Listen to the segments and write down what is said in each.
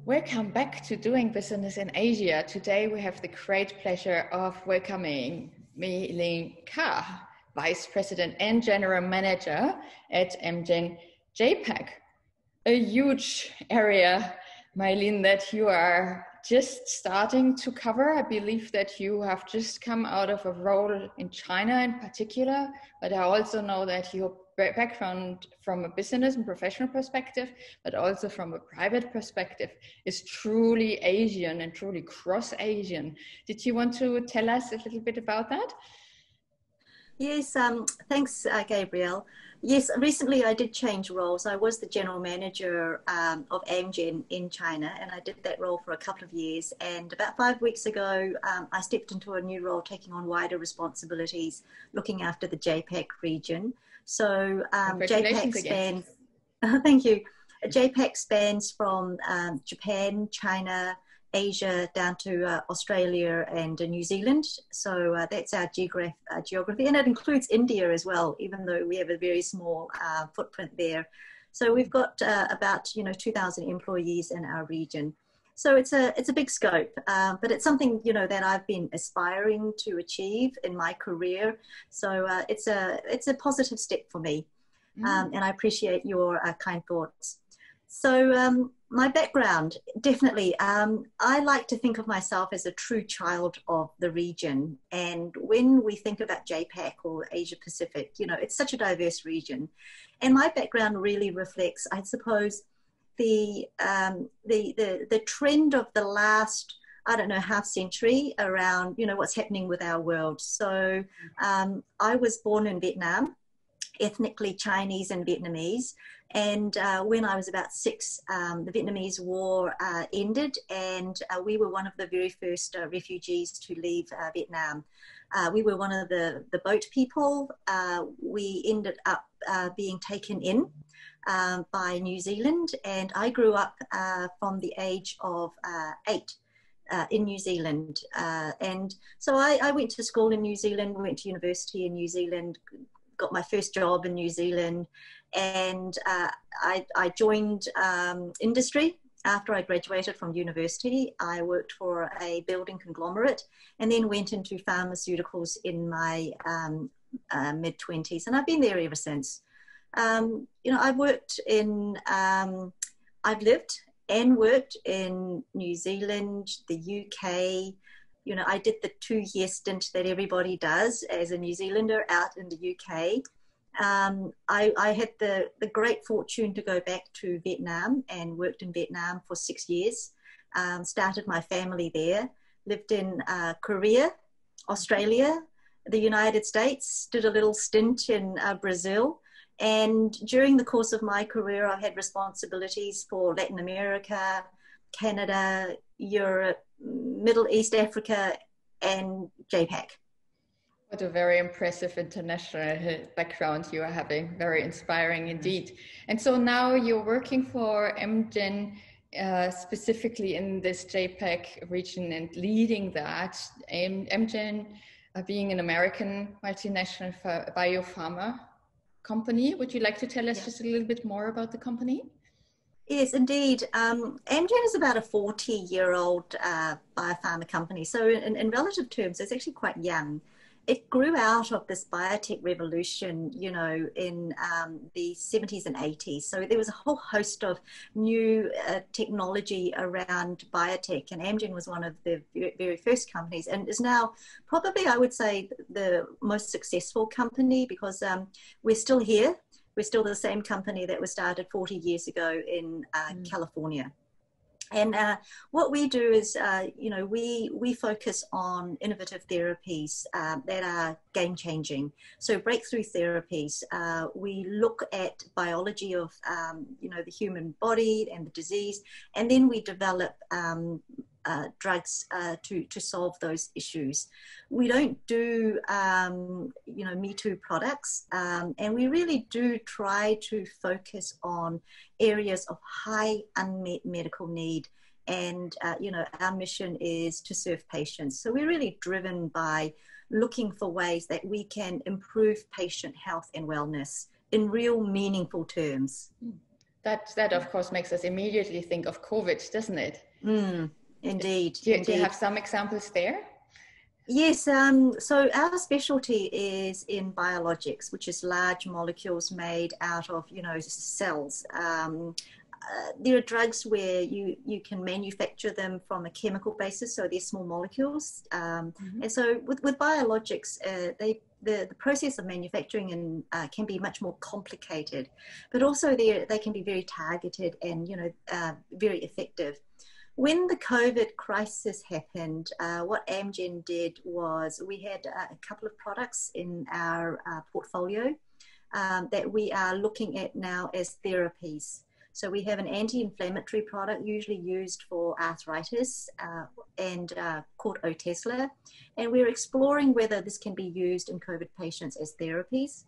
Welcome back to Doing Business in Asia. Today we have the great pleasure of welcoming me, Linh Kha, Vice President and General Manager at Amgen JAPAC. A huge area, Mylene, that you are just starting to cover. I believe that you have just come out of a role in China in particular, but I also know that your background from a business and professional perspective, but also from a private perspective, is truly Asian and truly cross-Asian. Did you want to tell us a little bit about that? Yes, thanks, Gabrielle. Yes, recently I did change roles. I was the general manager of Amgen in China, and I did that role for a couple of years. And about 5 weeks ago, I stepped into a new role, taking on wider responsibilities, looking after the JAPAC region. So JAPAC spans, thank you. JAPAC spans from Japan, China, Asia down to Australia and New Zealand. So that's our geography, and it includes India as well, even though we have a very small footprint there. So we've got about 2,000 employees in our region. So it's a big scope, but it's something that I've been aspiring to achieve in my career. So it's a positive step for me, and I appreciate your kind thoughts. So my background, definitely, I like to think of myself as a true child of the region. And when we think about JAPAC or Asia Pacific, it's such a diverse region. And my background really reflects, I suppose, the trend of the last, I don't know, half century around, what's happening with our world. So I was born in Vietnam, ethnically Chinese and Vietnamese. And when I was about 6, the Vietnamese War ended, and we were one of the very first refugees to leave Vietnam. We were one of the boat people. We ended up being taken in by New Zealand, and I grew up from the age of 8 in New Zealand. And so I went to school in New Zealand, went to university in New Zealand, got my first job in New Zealand, and I joined industry after I graduated from university. I worked for a building conglomerate and then went into pharmaceuticals in my mid-20s, and I've been there ever since. I've worked in, I've lived and worked in New Zealand, the UK. I did the 2-year stint that everybody does as a New Zealander out in the UK. I had the great fortune to go back to Vietnam and worked in Vietnam for 6 years. Started my family there, lived in Korea, Australia, the United States, did a little stint in Brazil. And during the course of my career, I had responsibilities for Latin America, Canada, Europe, Middle East, Africa, and JAPAC. What a very impressive international background you are having. Very inspiring indeed. And so now you're working for Amgen, specifically in this JAPAC region and leading that. Amgen being an American multinational biopharma company. Would you like to tell us just a little bit more about the company? Yes, indeed. Amgen is about a 40-year-old biopharma company. So in relative terms, it's actually quite young. It grew out of this biotech revolution, in the 70s and 80s. So there was a whole host of new technology around biotech, and Amgen was one of the very first companies, and is now probably, I would say, the most successful company, because we're still here. We're still the same company that was started 40 years ago in California. And what we do is, we focus on innovative therapies that are game-changing. So breakthrough therapies. We look at biology of, the human body and the disease, and then we develop drugs to solve those issues. We don't do, Me Too products, and we really do try to focus on areas of high unmet medical need. And, our mission is to serve patients. So we're really driven by looking for ways that we can improve patient health and wellness in real meaningful terms. That of course makes us immediately think of COVID, doesn't it? Indeed. Do you have some examples there? Yes, so our specialty is in biologics, which is large molecules made out of, cells. There are drugs where you can manufacture them from a chemical basis, so they're small molecules. And so with biologics, the process of manufacturing can be much more complicated, but also they can be very targeted and very effective. When the COVID crisis happened, what Amgen did was we had a couple of products in our portfolio that we are looking at now as therapies. So we have an anti-inflammatory product usually used for arthritis and called Otezla. And we're exploring whether this can be used in COVID patients as therapies.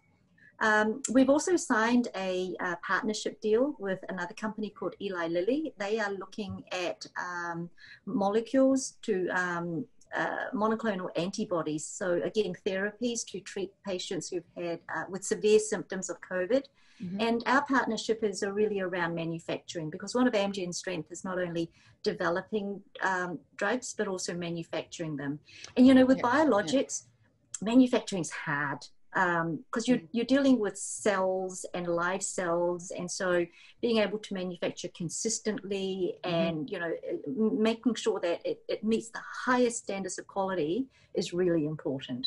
We've also signed a partnership deal with another company called Eli Lilly. They are looking at molecules to monoclonal antibodies. So again, therapies to treat patients who've had with severe symptoms of COVID. And our partnership is really around manufacturing, because one of Amgen's strengths is not only developing drugs, but also manufacturing them. And with biologics, manufacturing's hard. Because you're dealing with cells and live cells, and so being able to manufacture consistently and making sure that it meets the highest standards of quality is really important.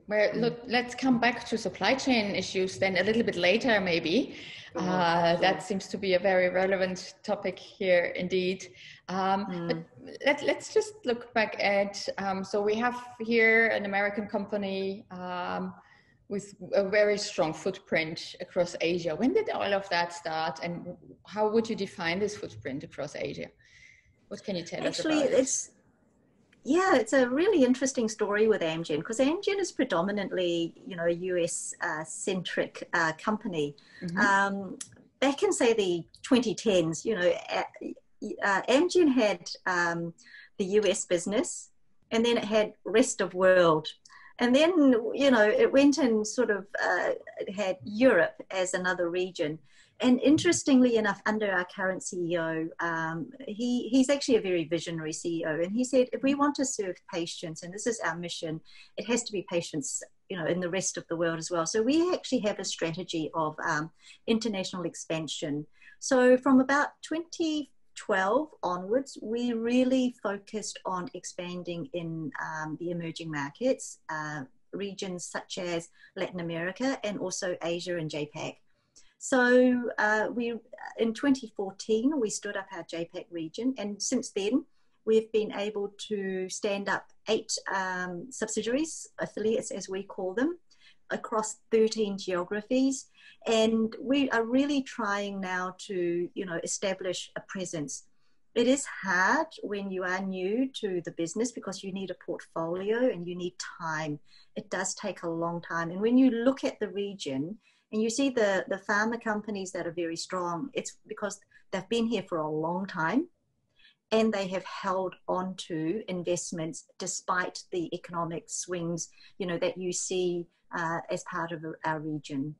Well, look, let's come back to supply chain issues then a little bit later, maybe. That seems to be a very relevant topic here indeed. But let's just look back at, so we have here an American company with a very strong footprint across Asia. When did all of that start, and how would you define this footprint across Asia? What can you tell us about it? It's a really interesting story with Amgen, because Amgen is predominantly, a US centric company. Back in, say, the 2010s, Amgen had the US business, and then it had rest of world. And then, it went and sort of it had Europe as another region. And interestingly enough, under our current CEO, he's actually a very visionary CEO. And he said, if we want to serve patients, and this is our mission, it has to be patients, in the rest of the world as well. So we actually have a strategy of international expansion. So from about 2012 onwards, we really focused on expanding in the emerging markets, regions such as Latin America and also Asia and JAPAC. So in 2014, we stood up our JAPAC region, and since then, we've been able to stand up 8 subsidiaries, affiliates as we call them, across 13 geographies. And we are really trying now to, establish a presence. It is hard when you are new to the business, because you need a portfolio and you need time. It does take a long time. And when you look at the region, and you see the pharma companies that are very strong, it's because they've been here for a long time and they have held on to investments despite the economic swings, that you see as part of our region.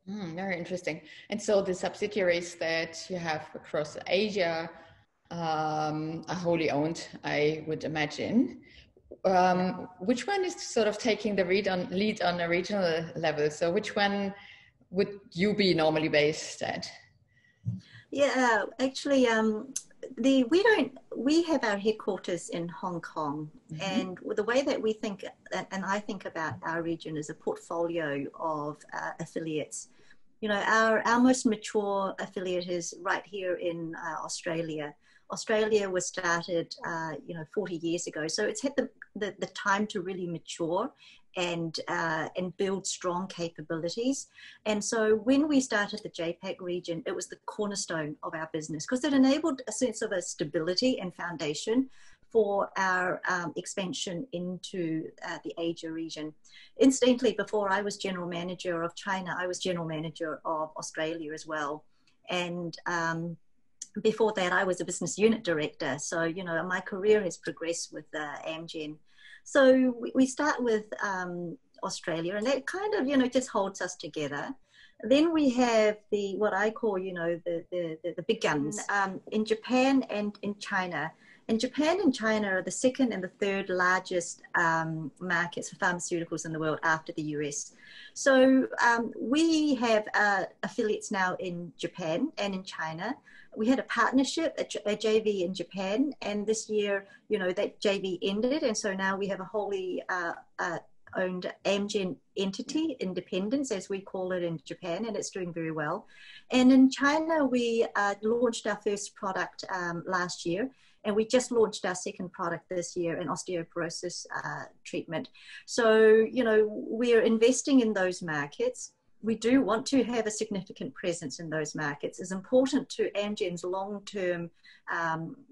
Very interesting. And so the subsidiaries that you have across Asia are wholly owned, I would imagine. Which one is sort of taking the lead on a regional level? So which one would you be normally based at? Yeah, actually, we have our headquarters in Hong Kong, and the way that we think, and I think about our region, is a portfolio of affiliates. Our most mature affiliate is right here in Australia. Australia was started, 40 years ago. So it's had the time to really mature and build strong capabilities. And so when we started the JAPAC region, it was the cornerstone of our business, because it enabled a sense of a stability and foundation for our expansion into the Asia region. Incidentally, before I was general manager of China, I was general manager of Australia as well. And before that, I was a business unit director. So, my career has progressed with Amgen. So we start with Australia, and that kind of, just holds us together. Then we have what I call, you know, the big guns in Japan and in China. And Japan and China are the second and the third largest markets for pharmaceuticals in the world after the US. So we have affiliates now in Japan and in China. We had a partnership, a JV in Japan, and this year, you know, that JV ended, and so now we have a wholly owned Amgen entity, independence as we call it in Japan, and it's doing very well. And in China, we launched our first product last year, and we just launched our second product this year, an osteoporosis treatment. So, you know, we're investing in those markets. We do want to have a significant presence in those markets. It's important to Amgen's long-term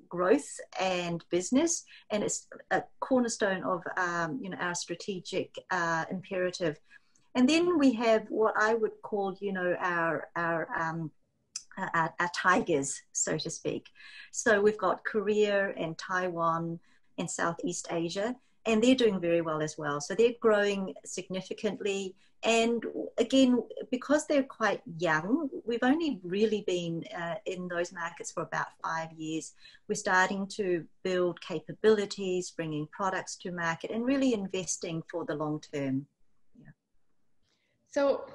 growth and business, and it's a cornerstone of you know, our strategic imperative. And then we have what I would call, you know, our tigers, so to speak. So we've got Korea and Taiwan and Southeast Asia, and they're doing very well as well. So they're growing significantly. And again, because they're quite young, we've only really been in those markets for about 5 years. We're starting to build capabilities, bringing products to market, and really investing for the long term. Yeah. So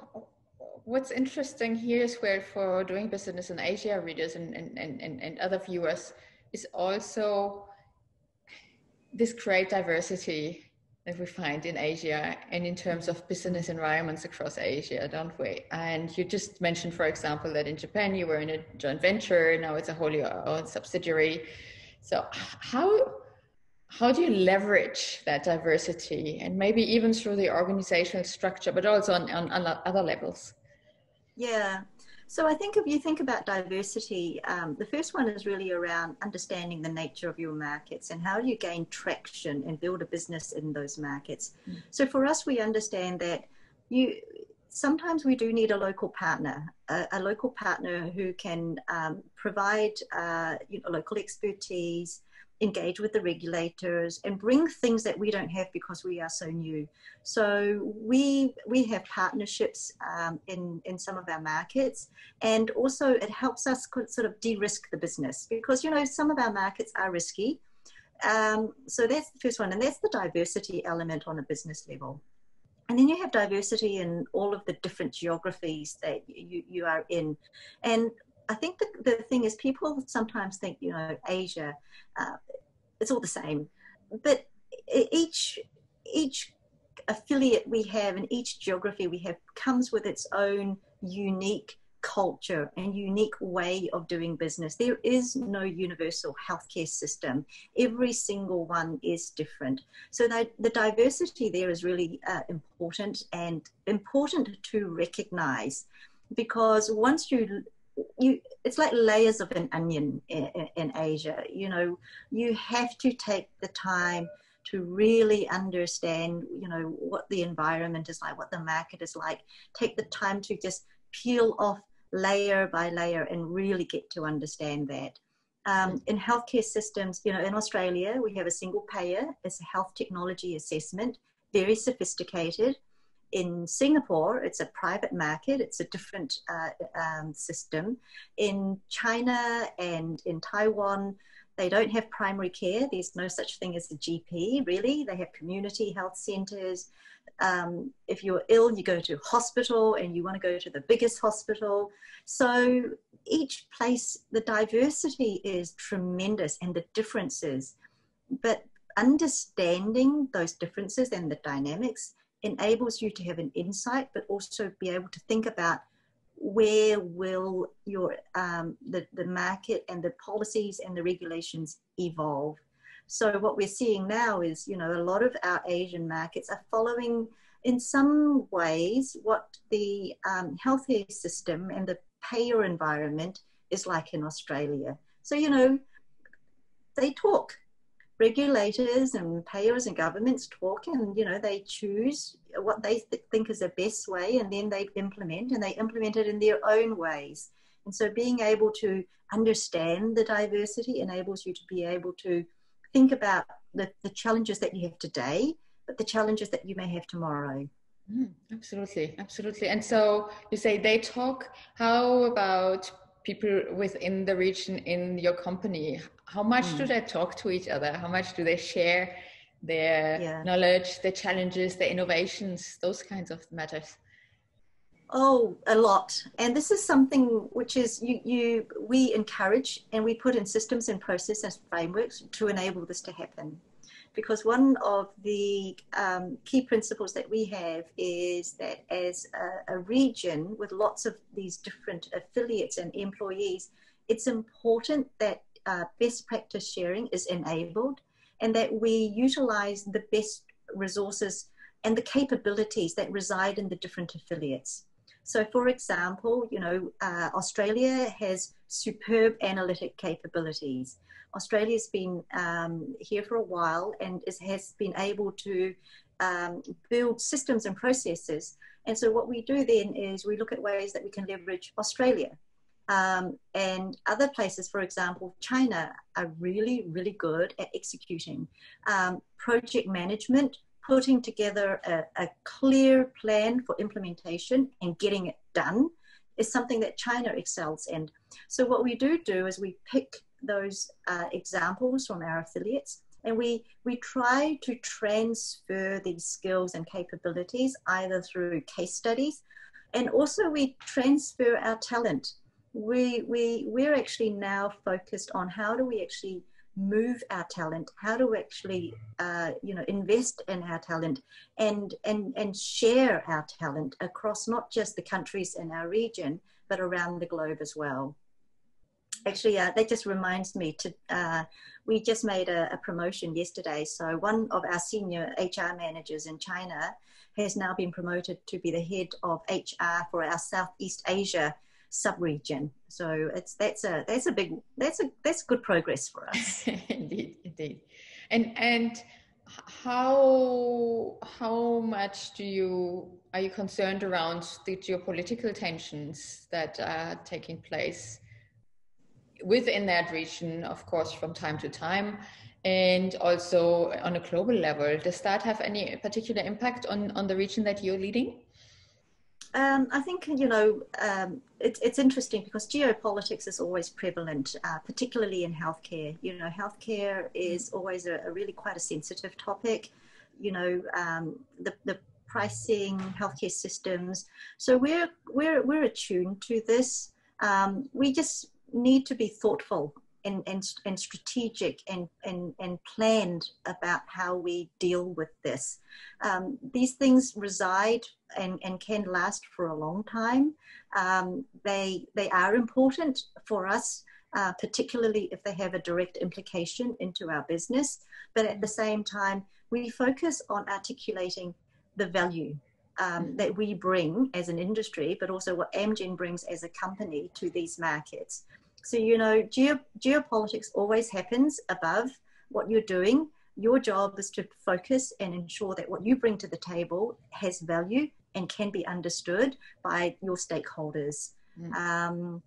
what's interesting here is where for doing business in Asia readers and other viewers is also this great diversity that we find in Asia and in terms of business environments across Asia, don't we? And you just mentioned, for example, that in Japan you were in a joint venture, now it's a wholly owned subsidiary. So how do you leverage that diversity, and maybe even through the organizational structure, but also on other levels? Yeah. So I think if you think about diversity, the first one is really around understanding the nature of your markets and how do you gain traction and build a business in those markets. So for us, we understand that sometimes we do need a local partner who can provide you know, local expertise, engage with the regulators, and bring things that we don't have because we are so new. So we have partnerships in some of our markets, and also it helps us sort of de-risk the business because, you know, some of our markets are risky. So that's the first one, and that's the diversity element on a business level. And then you have diversity in all of the different geographies that you are in. And I think the thing is, people sometimes think, you know, Asia, it's all the same. But each affiliate we have and each geography we have comes with its own unique culture and unique way of doing business. There is no universal healthcare system. Every single one is different. So the diversity there is really important, and important to recognize, because once you it's like layers of an onion in Asia. You know, you have to take the time to really understand, you know, what the environment is like, what the market is like. Take the time to just peel off layer by layer and really get to understand that. In healthcare systems, you know, in Australia, we have a single payer. It's a health technology assessment, very sophisticated. In Singapore, it's a private market. It's a different system. In China and in Taiwan, they don't have primary care. There's no such thing as a GP, really. They have community health centers. If you're ill, you go to hospital, and you want to go to the biggest hospital. So each place, the diversity is tremendous, and the differences. But understanding those differences and the dynamics enables you to have an insight, but also be able to think about where will your the market and the policies and the regulations evolve. So what we're seeing now is, you know, a lot of our Asian markets are following in some ways what the healthcare system and the payer environment is like in Australia. So, you know, they talk. Regulators and payers and governments talk, and, you know, they choose what they think is the best way, and then they implement, and they implement it in their own ways. And so being able to understand the diversity enables you to be able to think about the challenges that you have today, but the challenges that you may have tomorrow. Absolutely, absolutely. And so you say they talk. How about people within the region in your company? How much do they talk to each other? How much do they share their knowledge, their challenges, their innovations, those kinds of matters? Oh, a lot. And this is something which is we encourage, and we put in systems and processes and frameworks to enable this to happen. Because one of the key principles that we have is that as a region with lots of these different affiliates and employees, it's important that best practice sharing is enabled, and that we utilize the best resources and the capabilities that reside in the different affiliates. So, for example, Australia has superb analytic capabilities. Australia's been here for a while and has been able to build systems and processes. And so what we do then is we look at ways that we can leverage Australia. And other places, for example, China, are really, really good at executing project management, putting together a clear plan for implementation and getting it done is something that China excels in. So what we do is we pick those examples from our affiliates, and we try to transfer these skills and capabilities either through case studies, and also we transfer our talent. We're actually now focused on how do we actually move our talent, how to actually invest in our talent and share our talent across not just the countries in our region but around the globe as well. Actually, that just reminds me we just made a promotion yesterday. So one of our senior HR managers in China has now been promoted to be the head of HR for our Southeast Asia sub-region. So that's good progress for us. Indeed. And how much are you concerned around the geopolitical tensions that are taking place within that region, of course, from time to time, and also on a global level? Does that have any particular impact on the region that you're leading? I think, it's interesting because geopolitics is always prevalent, particularly in healthcare. Healthcare is always a really quite a sensitive topic, the pricing, healthcare systems. So we're attuned to this. We just need to be thoughtful and strategic and planned about how we deal with this. These things reside and can last for a long time. They are important for us, particularly if they have a direct implication into our business. But at the same time, we focus on articulating the value that we bring as an industry, but also what Amgen brings as a company to these markets. So, geopolitics always happens above what you're doing. Your job is to focus and ensure that what you bring to the table has value and can be understood by your stakeholders. The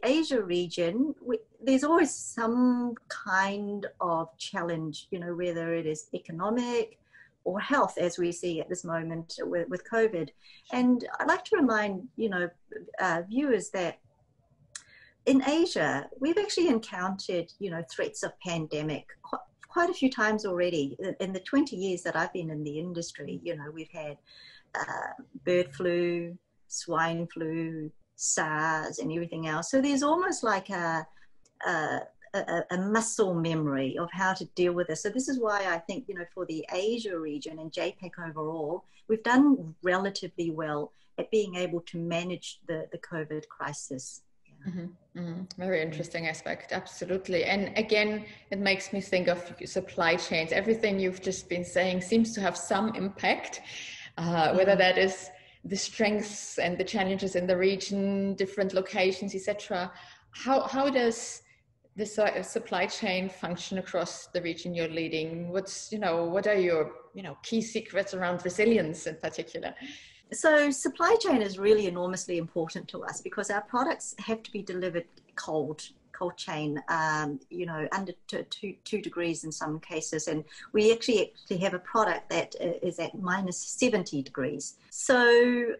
Asia region, there's always some kind of challenge, whether it is economic or health, as we see at this moment with COVID. And I'd like to remind, viewers that in Asia, we've actually encountered, threats of pandemic quite a few times already. In the 20 years that I've been in the industry, we've had bird flu, swine flu, SARS, and everything else. So there's almost like a muscle memory of how to deal with this. So this is why I think, for the Asia region and JAPAC overall, we've done relatively well at being able to manage the COVID crisis. Very interesting aspect, absolutely. And again, it makes me think of supply chains. Everything you've just been saying seems to have some impact, whether that is the strengths and the challenges in the region, different locations, etc. How does the supply chain function across the region you're leading? What are your key secrets around resilience in particular? So supply chain is really enormously important to us because our products have to be delivered cold. cold chain, you know, under two degrees in some cases. And we actually have a product that is at minus 70 degrees. So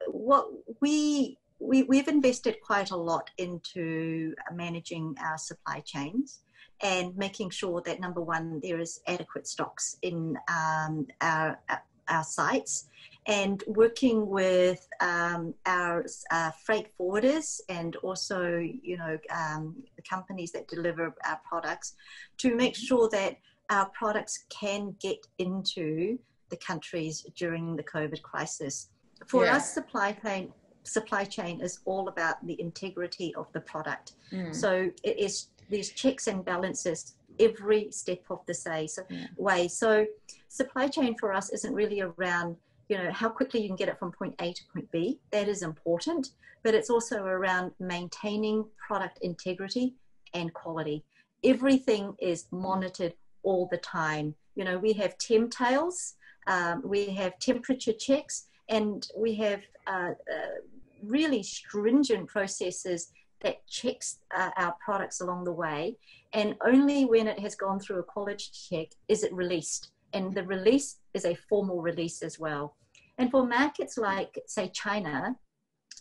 what we've invested quite a lot into managing our supply chains and making sure that, number one, there is adequate stocks in our sites, and working with our freight forwarders and also, you know, the companies that deliver our products to make sure that our products can get into the countries during the COVID crisis. For us, supply chain is all about the integrity of the product. So it is, there's checks and balances every step of the way. So supply chain for us isn't really around, you know, how quickly you can get it from point A to point B. That is important, but it's also around maintaining product integrity and quality. Everything is monitored all the time. You know, we have temp tails, we have temperature checks, and we have really stringent processes that checks our products along the way. And only when it has gone through a quality check is it released. And the release is a formal release as well. And for markets like, say, China,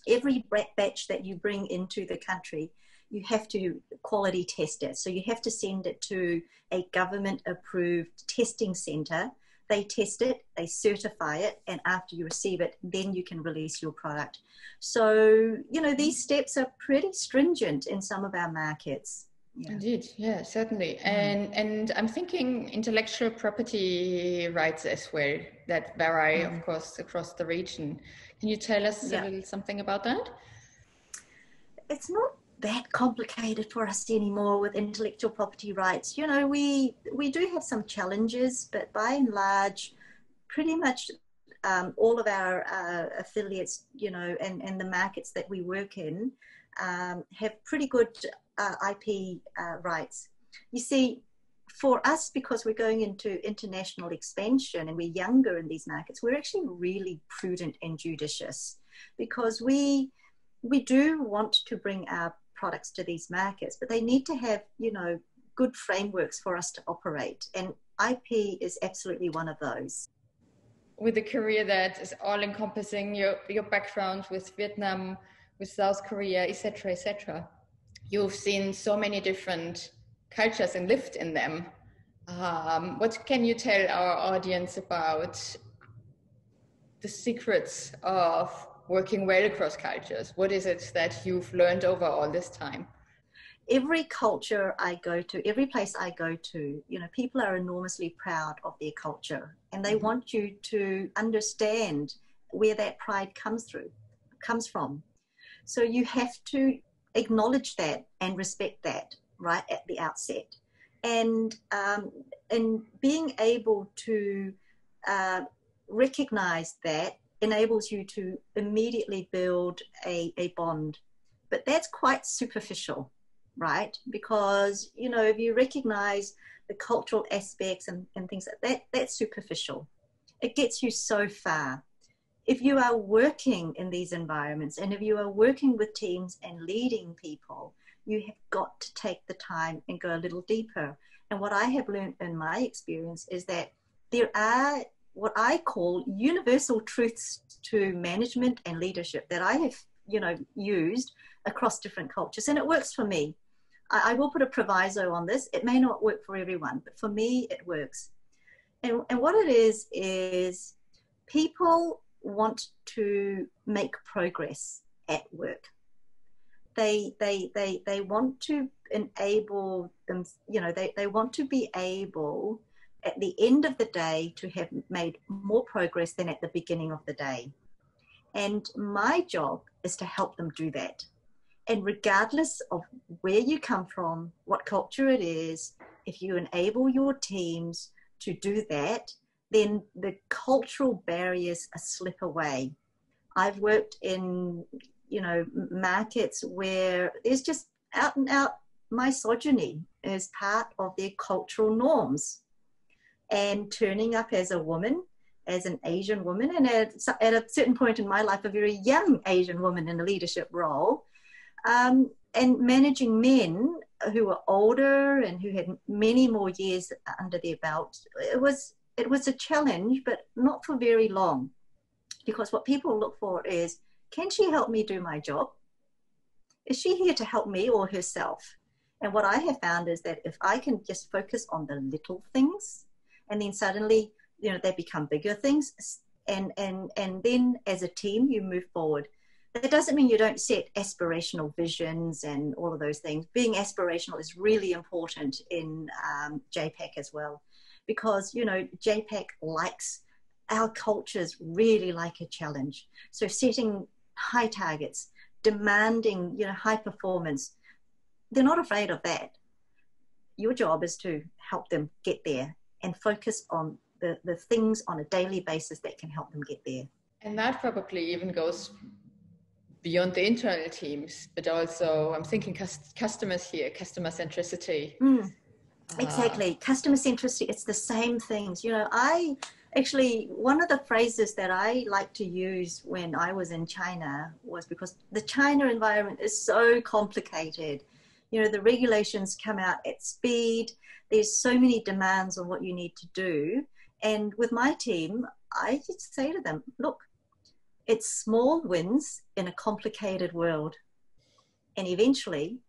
every batch that you bring into the country, you have to quality test it. So you have to send it to a government-approved testing center. They test it, they certify it, and after you receive it, then you can release your product. So, you know, these steps are pretty stringent in some of our markets. Yeah. Indeed, yeah, certainly. And I'm thinking intellectual property rights as well, that vary, of course, across the region. Can you tell us a little something about that? It's not that complicated for us anymore with intellectual property rights. You know, we do have some challenges, but by and large, pretty much all of our affiliates, you know, and the markets that we work in have pretty good IP rights. You see, for us, because we're going into international expansion and we're younger in these markets, we're actually really prudent and judicious, because we do want to bring our products to these markets, but they need to have, you know, good frameworks for us to operate, and IP is absolutely one of those. With a career that is all encompassing, your background with Vietnam, with South Korea, etc., you've seen so many different cultures and lived in them. What can you tell our audience about the secrets of working well across cultures? What is it that you've learned over all this time? Every culture I go to, every place I go to, you know, people are enormously proud of their culture, and they want you to understand where that pride comes from. So you have to acknowledge that and respect that right at the outset. And being able to recognize that enables you to immediately build a bond. But that's quite superficial, right? Because, you know, if you recognize the cultural aspects and things like that, that's superficial. It gets you so far. If you are working in these environments, and if you are working with teams and leading people, you have got to take the time and go a little deeper. And what I have learned in my experience is that there are what I call universal truths to management and leadership that I have, you know, used across different cultures, and it works for me. I will put a proviso on this. It may not work for everyone, but for me, it works. And what it is people want to make progress at work. They want to enable them, you know, they want to be able at the end of the day to have made more progress than at the beginning of the day. And my job is to help them do that. And regardless of where you come from, what culture it is, if you enable your teams to do that, then the cultural barriers slip away. I've worked in, you know, markets where there's just out and out misogyny as part of their cultural norms. And turning up as a woman, as an Asian woman, and at a certain point in my life, a very young Asian woman in a leadership role, and managing men who were older and who had many more years under their belt, it was a challenge, but not for very long, because what people look for is, can she help me do my job? Is she here to help me or herself? And what I have found is that if I can just focus on the little things, and then suddenly, you know, they become bigger things, and then as a team you move forward. That doesn't mean you don't set aspirational visions and all of those things. Being aspirational is really important in JAPAC as well, because, you know, JAPAC likes, our cultures really like a challenge. So setting high targets, demanding, you know, high performance, they're not afraid of that. Your job is to help them get there and focus on the things on a daily basis that can help them get there. And that probably even goes beyond the internal teams, but also I'm thinking customers here, customer centricity. Exactly. Customer centricity, it's the same things. You know, one of the phrases that I like to use when I was in China was, because the China environment is so complicated. You know, the regulations come out at speed. There's so many demands on what you need to do. And with my team, I just say to them, look, it's small wins in a complicated world. And eventually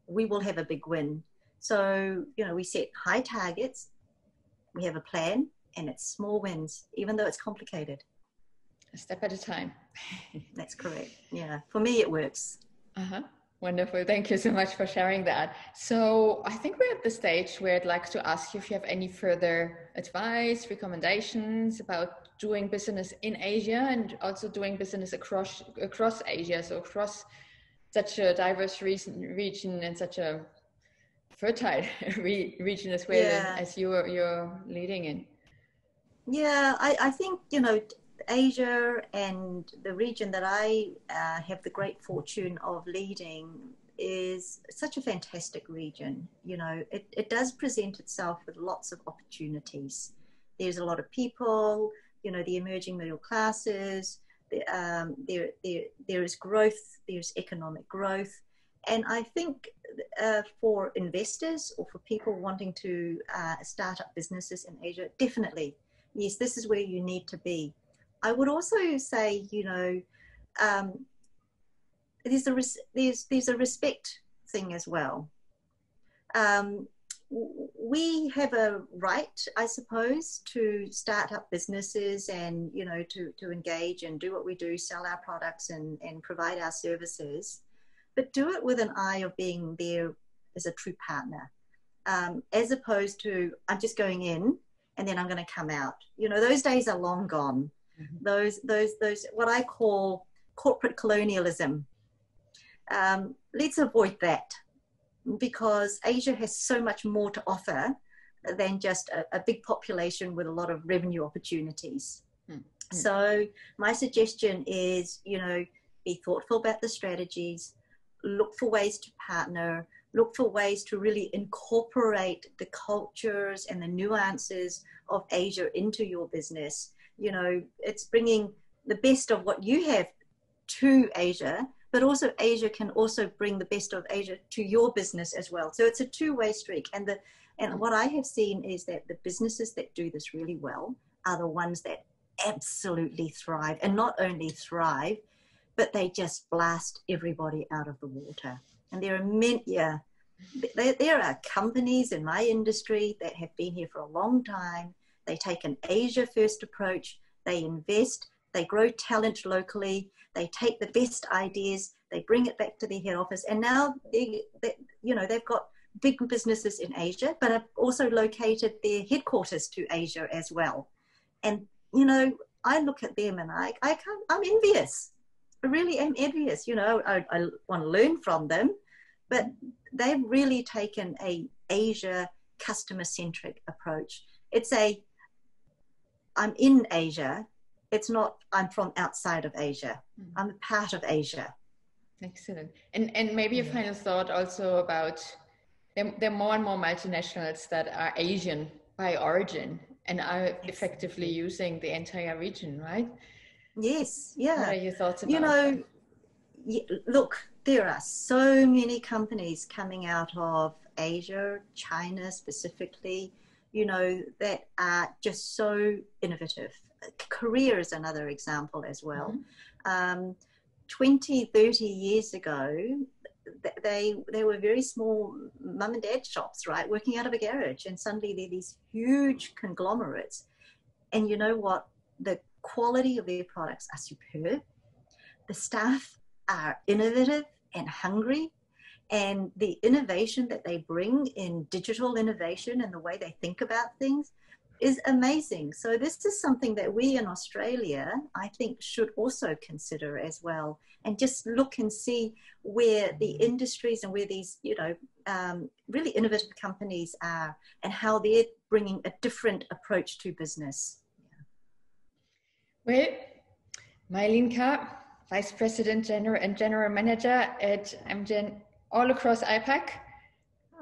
we will have a big win. So, you know, we set high targets, we have a plan, and it's small wins, even though it's complicated. A step at a time. That's correct. Yeah. For me, it works. Wonderful. Thank you so much for sharing that. So I think we're at the stage where I'd like to ask you if you have any further advice, recommendations about doing business in Asia and also doing business across Asia, so across such a diverse region and such a fertile region as well, as you're leading in. Yeah, I think, you know, Asia and the region that I have the great fortune of leading is such a fantastic region. You know, it does present itself with lots of opportunities. There's a lot of people, you know, the emerging middle classes, there is growth, there's economic growth. And I think for investors or for people wanting to start up businesses in Asia, definitely, yes, this is where you need to be. I would also say, you know, there's a respect thing as well. We have a right, I suppose, to start up businesses and, you know, to engage and do what we do, sell our products and provide our services, but do it with an eye of being there as a true partner, as opposed to, I'm just going in and then I'm going to come out. You know, those days are long gone. Those what I call corporate colonialism. Let's avoid that, because Asia has so much more to offer than just a big population with a lot of revenue opportunities. So my suggestion is, you know, be thoughtful about the strategies, look for ways to partner, look for ways to really incorporate the cultures and the nuances of Asia into your business. You know, it's bringing the best of what you have to Asia, but also Asia can also bring the best of Asia to your business as well. So it's a two-way streak. And what I have seen is that the businesses that do this really well are the ones that absolutely thrive, and not only thrive, but they just blast everybody out of the water. And there are many, there are companies in my industry that have been here for a long time. They take an Asia first approach, they invest, they grow talent locally, they take the best ideas, they bring it back to their head office, and now they've got big businesses in Asia, but have also located their headquarters to Asia as well. And, you know, I look at them and I'm envious. I really am envious. You know, I want to learn from them, but they've really taken a Asia customer-centric approach. It's I'm in Asia. It's not, I'm from outside of Asia. I'm a part of Asia. Excellent. And maybe a final thought also about, there are more and more multinationals that are Asian by origin and are effectively using the entire region, right? Yes, yeah. What are your thoughts about that? look, there are so many companies coming out of Asia, China specifically, you know, that are just so innovative. Korea is another example as well. 20, 30 years ago, they were very small mum and dad shops, right, working out of a garage, and suddenly they're these huge conglomerates. And you know what? The quality of their products are superb. The staff are innovative and hungry, and the innovation that they bring in digital innovation and the way they think about things is amazing. So this is something that we in Australia, I think, should also consider as well, and just look and see where the industries and where these, you know, really innovative companies are, and how they're bringing a different approach to business. Well, Linh Kha, Vice President and General Manager at Amgen all across JAPAC.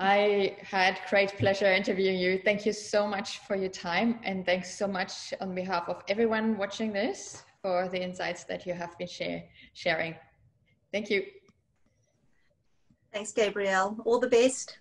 I had great pleasure interviewing you. Thank you so much for your time, and thanks so much on behalf of everyone watching this for the insights that you have been sharing. Thank you. Thanks, Gabrielle. All the best.